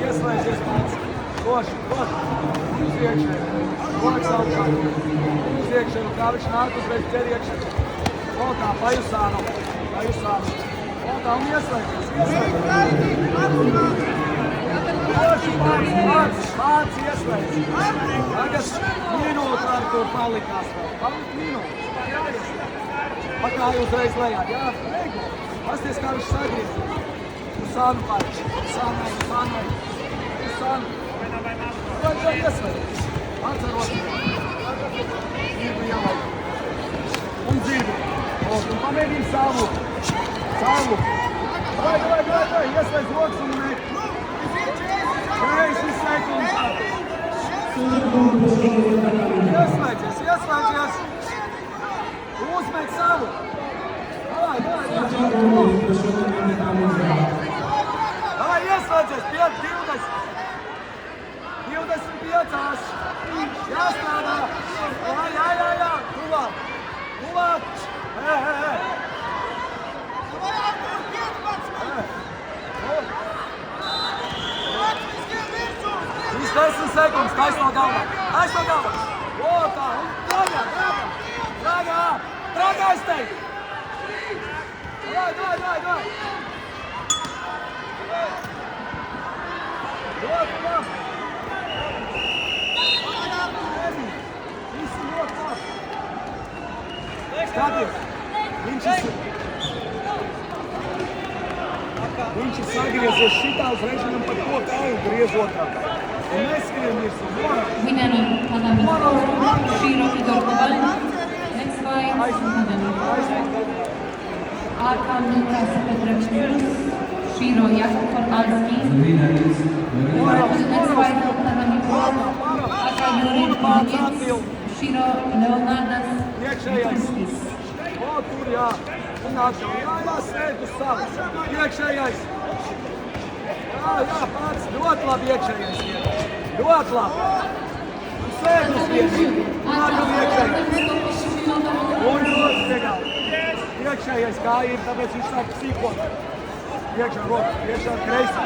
Ieslēdzies pats. Koši. Uz iekšēju. Rokas augšā. Uz iekšēju. Kā viņš nāk uzreiz ķer iekšēju. Voltā, pajusānu. Voltā un ieslēdzies. Koši pats ieslēdz. Tagad minūte ar to palikās vēl. Palikt minūte. Pakāja uzreiz lejā. Jā, ego. Pasties, kā viņš sagriez. Uz sānu pārš. Uz sānu. Vai ieslēdzies. Pats ar rokas. Dzīvi jāvajag. Un dzīvi. Un pamēģini savu. Vai, ieslēdz rokas un nek. 40 sekundes. Ieslēdzies. Uzmet savu. Vai, ieslēdzies. 25. Jāstrādā. Jā. Tuvāk. 10 sekundes, taisno galvā. Otā, un tragā, es teiktu. Vai. Visi ļoti labi. Skaties, viņš ir sagriezies šitā uzreiz viņam par to kāju griezotā. Un neskrien virsū. Winner Madame Shiro Igor Koval. Next fight, Madame Arkan Lukas Petrevicius, Shiro Jakub Fornalski. Next fight, Madame Arkan Yurin Kovalkiewicz, Shiro Leonardas Mikulskis. Tur jā. Jā, sēd uz savu. Iekšējais. Jā, pats. Ļoti labi iekšējais. Ļoti labi. Un sēd uz vietas. Nākam iekšējais. Un ļoti piegāli. Iekšējais kā ir, tāpēc viņš sāk psīkot. Iekšā roka, iekšā kreisā.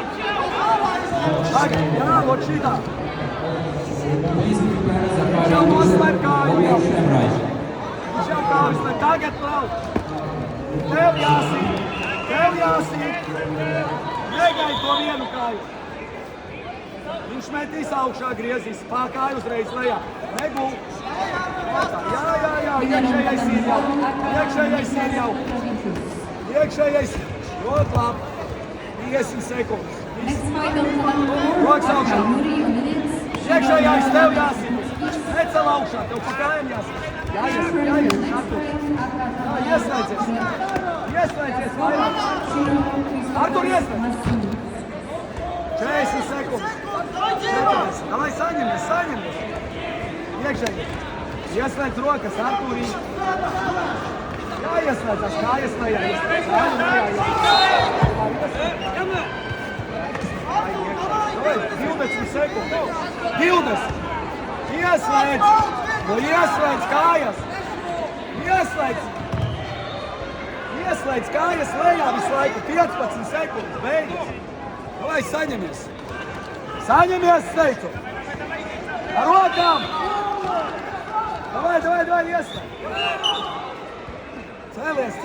Tagad, jā, lot šitā. Viņš jau noslēp kāju. Viņš jau kā uzslēp. Tagad brauc. Tev jāsīt. Negaidi to vienu kāju. Viņš metīs augšā, griezīs, pārkāju uzreiz lejā. Negūl. Jā, iekšējais ir jau. Ļoti labi. 50 sekundes. Rokas augšā. Iekšējais tev jāsīt. Necel augšā, tev pa kājām jāsīt. Ieslēdzies vairāk. Artur, ieslēdzies. 40 sekundes. Davai, saņemies. Iekšēji. Ieslēdz rokas, Arturī. Jāieslēdzas, kājas lejā. 20 sekundes. 20. Ieslēdz kājas. Ieslēdz kājas lejā visu laiku. 15 sekundes. Beigas. Vai saņemies? Teicu. Ar rokām. Vai, ieslēdz. Celies.